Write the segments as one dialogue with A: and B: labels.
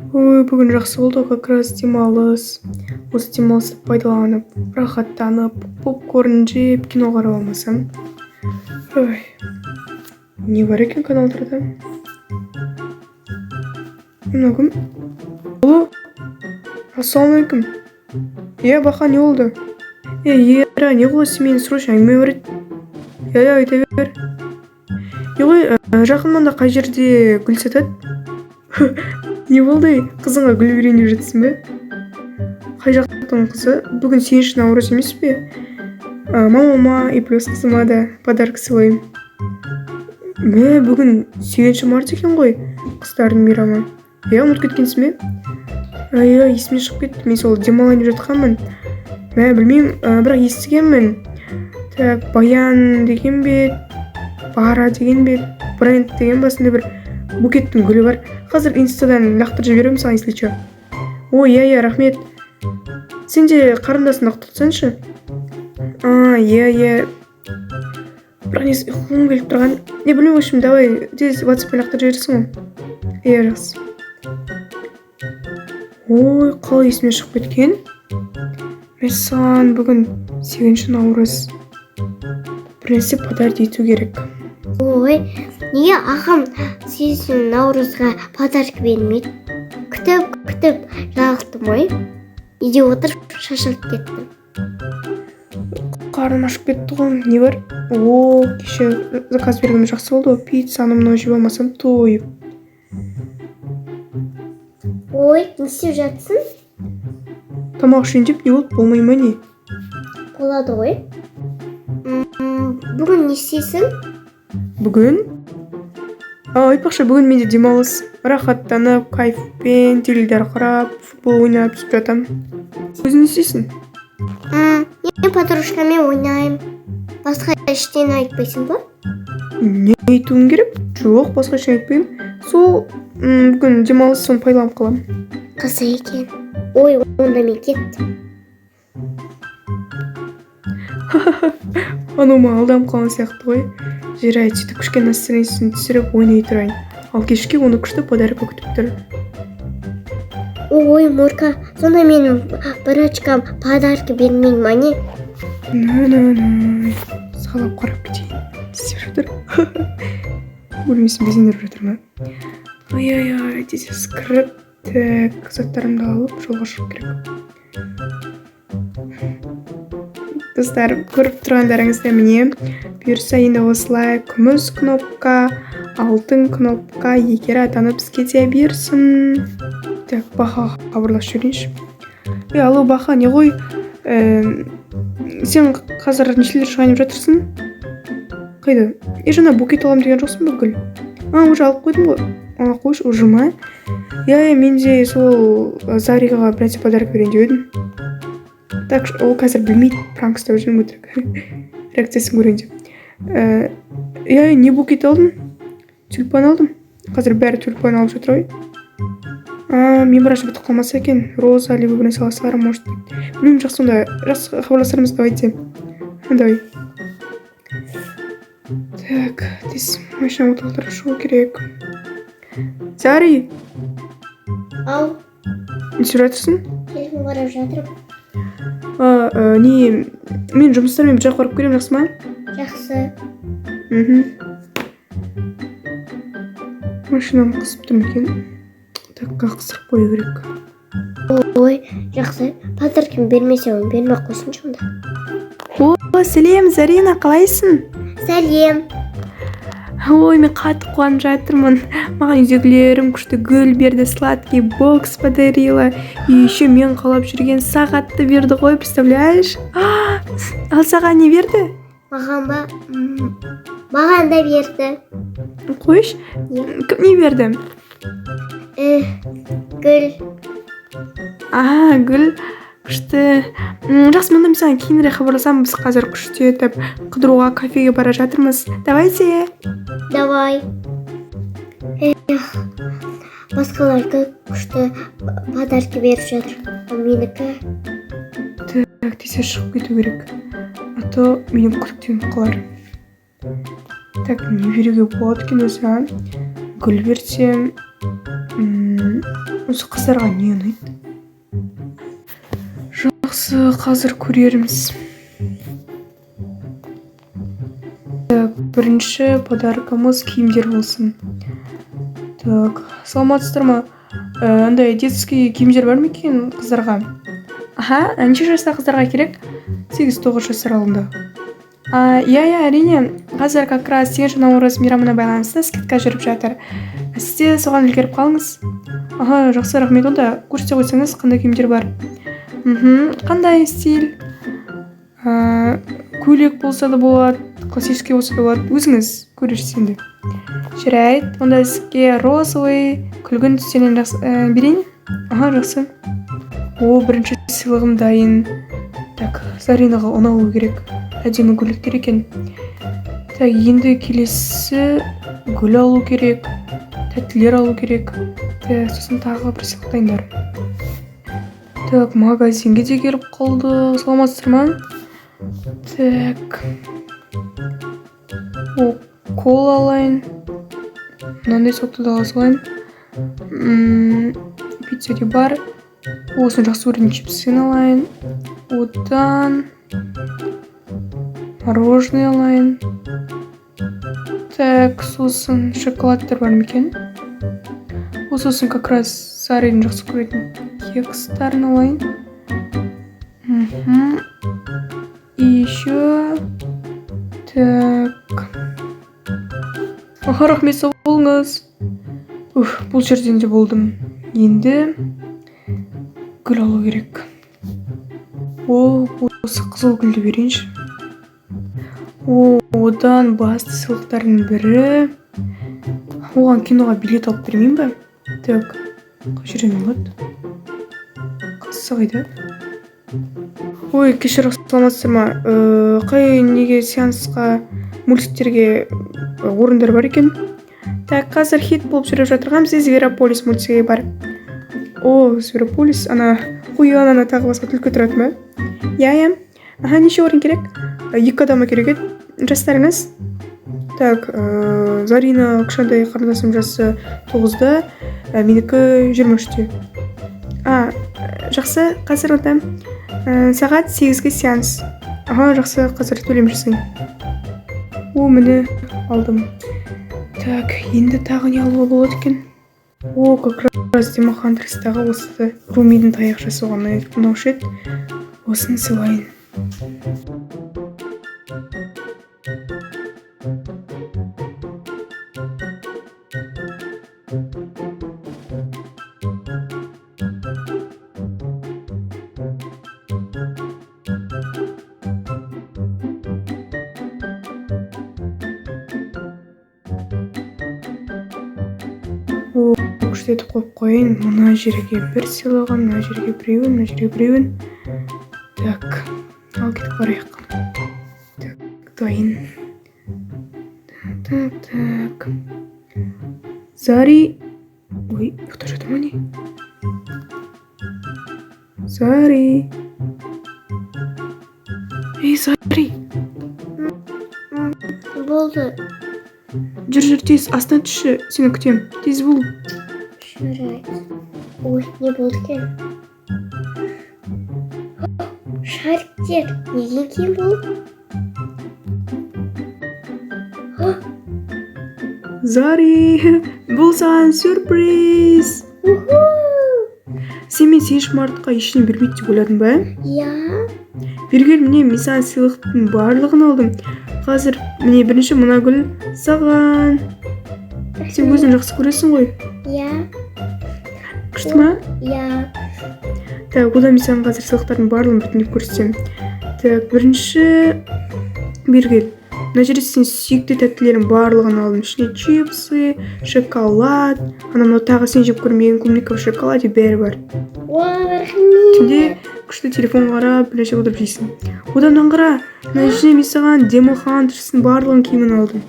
A: Ой, бүгін жақсы болды, как раз демалыс. Осы демалысты пайдаланып, рахаттанып, попкорн жеп, кино қарап алмасам. Ой, не бар екен каналдарда? Мынау кім? Алло, ассалаумалейкум. Бақа, не болды? Ера, не қыласың, мені срочно әңгіме бар еді. Айта бер. Ғой, жақын маңда қай жерде гүл сатады? Не болды? Қызыңа гүл үйреніп жатсың бе? Қай жақтың қызы? Бүгін 8 наурыз емес пе? Мамама и плюс қызыма да подарок сыйлаймын. Бүгін 8 март екен ғой, қыздардың мейрамы. Ұмытып кеткенсің бе? Есіме шығып кетті, мен сол демалайын жатқанмын. Білмеймін, бірақ естігенмін. Так, Баян деген бе, Бара деген бе, бренд деген басында бір букеттің гүлі бар. Қазір инстадан лақтырып жіберемін саған, если че. Рахмет. Сен де қарындасын құттықтасаңшы. Бірақ несі ұйқым келіп тұрған. Не білмеймін, в общем, давай тез WhatsApp-пен лақтырып жібересің ғой. Жақсы. Қалай есіме шығып кеткен? Мен саған бүгін 8 наурыз бір нәрсе подарок ету керек.
B: Неге ағам 8 наурызға подарок бермейді? Күтіп жалықтым ғой. Үйде отырып шашылып кеттім.
A: Қарным ашып кетті ғой, не бар? Кеше заказ бергенім жақсы болды ғой, пиццаны мынау жеп алмасам тойып.
B: Не істеп жатсың?
A: Тамақ ішейін деп, не болды, болмай ма не?
B: Болады ғой. Бүгін не істейсің?
A: Бүгін? Айтпақшы, бүгін менде демалыс. Рахаттанып, кайфпен, теледидар қарап, футбол ойнап түсіп жатам. Өзің не істейсің?
B: Мен подружкамен ойнаймын. Басқа ештеңе айтпайсың ба?
A: Не айтуым керек? Жоқ, басқа ештеңе айтпаймын. Сол бүгін демалыс, соны пайдаланып қаламын.
B: Қызық екен. Онда мен кеттім.
A: Анаума алданып қалған сияқты ғой. Жарайды, сөйтіп кішкене настроениесін түсіріп ойнай тұрайын. Ал кешке оны күшті подарок күтіп тұр.
B: Мурка, сонда менің брачкам подарок бермейін ма не?
A: Сағалап қарап кетейін. Істеп жатыр. Өлмесін безендіріп жатыр ма? Тез кіріп, заттарымды алып, жолға шығып керек. Достар, көріп тұрғандарыңызда міне, бұйырса енді осылай күміс кнопка, алтын кнопка егер атанып бізге де берсін. Так, Бақаға хабарласып жіберейінші. Алло, Бақа, не ғой? Сен қазір нешелер шығайынып жатырсың? Қайда? Жаңа букет алам деген жоқсың ба гүл? Уже алып қойдым ғой. Қойшы, уже ма? Мен де сол Зариға бір нәрсе подарок берейін деп едім. Так, ол қазір білмейді, пранк істеп жүрмін өтірік. Реакциясын көрейін деп. Не букет алдым? Тюльпан алдым. Қазір бәрі тюльпан алып жатыр ғой. Мен біраш бітіп қалмаса екен, роза, либо бір нәрсе аласылар, может. Білмеймін, жақсы онда, жақсы хабарласармыз, давайте. Давай. Так, тез машина оталдырып шығу керек. Зари!
B: Ау.
A: Не істеп жатырсың?
B: Телефон қарап жатырмын.
A: Мен жұмыстармен бір жаққа барып келемін, жақсы ма?
B: Жақсы.
A: Машинам қысып тұр екен. Так, қақсырып қою керек.
B: Жақсы. Подаркын бермесе, оны бермей қойсыншы онда.
A: Сәлем, Зарина, қалайсың?
B: Сәлем.
A: Мен қатты қуанып жатырмын. Маған үйдегілерім күшті гүл берді, сладкий бокс подарила. И еще мен қалап жүрген сағатты берді ғой, представляешь? Ал саған не берді?
B: Маған ба? Маған да берді.
A: Қойш? Кім не берді?
B: Гүл.
A: Гүл. Күшті. Жақсы, мен саған кейінірек хабарласам, біз қазір күшті етіп қыдыруға, кафеге бара жатырмыз. Давайте.
B: Давай. Басқаларға күшті подарок беріп жатыр. Менікі.
A: Так, тез шығып кету керек. А то менің күдіктеніп қалар. Так, не беруге болады екен өзі? Гүл берсем, Осы қыздарға не ұнайды? Жақсы, қазір көрерміз. Бірінші подаркамыз киімдер болсын. Так, саламатсыздар ма? Андай детский киімдер бар ма екен қыздарға? Аха, неше жаста қыздарға керек? 8-9 жас аралығында. Иә, әрине. Қазір как раз 8 наурыз мейрамына байланысты скидка жүріп жатыр. Сіз де соған үлгеріп қалыңыз. Аха, жақсы, рахмет. Онда көрсете қойсаңыз, қандай киімдер бар? Қандай стиль? Көйлек болса да болады, классический болса да болады. Өзіңіз көрерсіз енді. Жарайды. Онда сізге розовый, күлгін түстерінен берейін. Аха, жақсы. Бірінші сыйлығым дайын. Так, Заринаға ұнауы керек. Әдемі көйлектер екен. Так, енді келесі гүл алу керек. Тәттілер алу керек. Так, сосын тағы бір сыйлық дайындар. Так, магазинге де келіп қалды. Саламатсыздар ма? Так. Кола алайын. Мынандай сокты да ала салайын. Пицца де бар. Осыны жақсы көретін чипсын алайын. Одан мороженое алайын. Так, сосын шоколадтар бар ма екен? Сосын как раз Сарин жақсы көретін кекстарын алайын. И еще... Так... Аха, рахмет, сау болыңыз. Бұл жерден де болдым. Енді гүл алу керек. Осы қызыл гүлді берейінші. Одан басты сыйлықтардың бірі. Оған киноға билет алып бермейін ба? Так, қай жерден болады? Қасы қайда? Кешір, саламатсыздар ма? Қай неге сеансқа, мультиктерге орындар бар екен? Так, қазір хит болып жүріп жатырған бізде Зверополис мультигі бар. Зверополис, ана ана тағы басқа түлкі тұрады ма? Иә. Аха, неше орын керек? 2 адамы керек еді. Жастарыңыз? Так, Зарина кішкентай қарындасым жасы 9-да, менікі 23-те. Жақсы, қазір онда сағат 8-ге сеанс. Аха, жақсы, қазір төлем жасайын. Міне алдым. Так, енді тағы не алуға болады екен? Как раз Демохандрыстағы осы Румидің таяқшасы оған ұнаушы еді. Осын сыйлайын. Күштетіп қойып қойын. Мына жерге бір сыйлаған, мына жерге біреуін, мына жерге біреуін. Так, ал кетіп барайық. Так, дайын. Так. Зари. Ұйықта жатыр ма не? Зари. Зари.
B: Болды.
A: Жүр, тез, астына түсші, сені күтем. Тез бол.
B: Жарайды. Не болды екен? Шариктер, неге кейін болды?
A: Зари, бұл саған сюрприз. Сен мен мартқа ешіне бермейді деп ойладың ба?
B: Иә.
A: Бергел, міне, мен саған сыйлықтың барлығын алдым. Қазір міне бірінші мына гүл саған. Сен өзің жақсы көресің ғой?
B: Иә.
A: Күшті ма?
B: Иә.
A: Так, одан мен саған қазір сыйлықтардың барлығын біртіндеп көрсетемін. Так, бірінші Бергел. Мына жерде сен сүйікті тәттілердің барлығын алдым. Ішіне чипсы, шоколад, мынау тағы сен жеп көрмеген клубниковый шоколад бәрі бар.
B: Рахмет.
A: Түнде күшті телефон қарап, бірнеше отырып жейсің. Одан қара, мына жерде мен саған Демохандрыстың барлығын киімін алдым.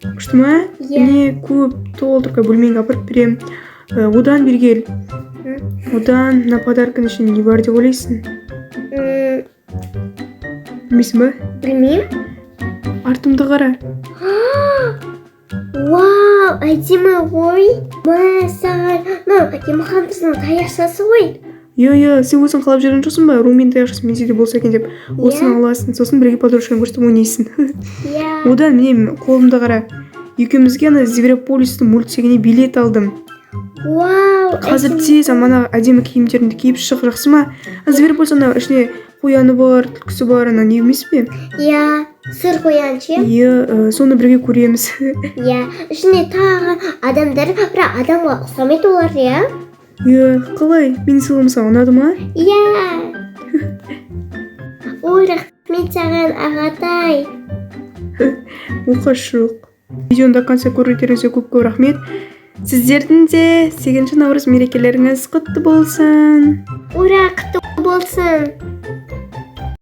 A: Күшті ма? Міне көп толтырға бөлмеңе апарып берем. Одан Бергел. Одан мына подарканың ішінде не бар деп ойлайсың? Білмейсің ба?
B: Білмеймін.
A: Артымды қара.
B: Вау! Вау, әдемі ғой. Мәссаған. Мынау емханасының таяқшасы ғой.
A: Иә, сен өзің қалап жүрген жоқсың ба? Румен таяқшасы менде де болса екен деп. Осыны аласың, сосын бірге подружкаң көрсетіп ойнайсың.
B: Иә.
A: Одан міне қолымда қара. Екеумізге ана Зверополистің мультигіне билет алдым.
B: Вау.
A: Қазір тез ана әдемі киімдеріңді киіп шық, жақсы ма? Зверополис ана ішіне қояны бар, түлкісі бар, ана не емес пе?
B: Иә. Сыр қоян ше?
A: Иә, соны бірге көреміз.
B: Иә. Ішіне тағы адамдар, бірақ адамға ұқсамайды олар, иә?
A: Иә, қалай? Менің сыйлығым саған ұнады ма?
B: Иә. Ой, рахмет саған, ағатай.
A: Оқашық. Видеоны до конца көргендеріңізге көп рахмет. Сіздердің де 8 наурыз мерекелеріңіз құтты болсын.
B: Ура, құтты болсын.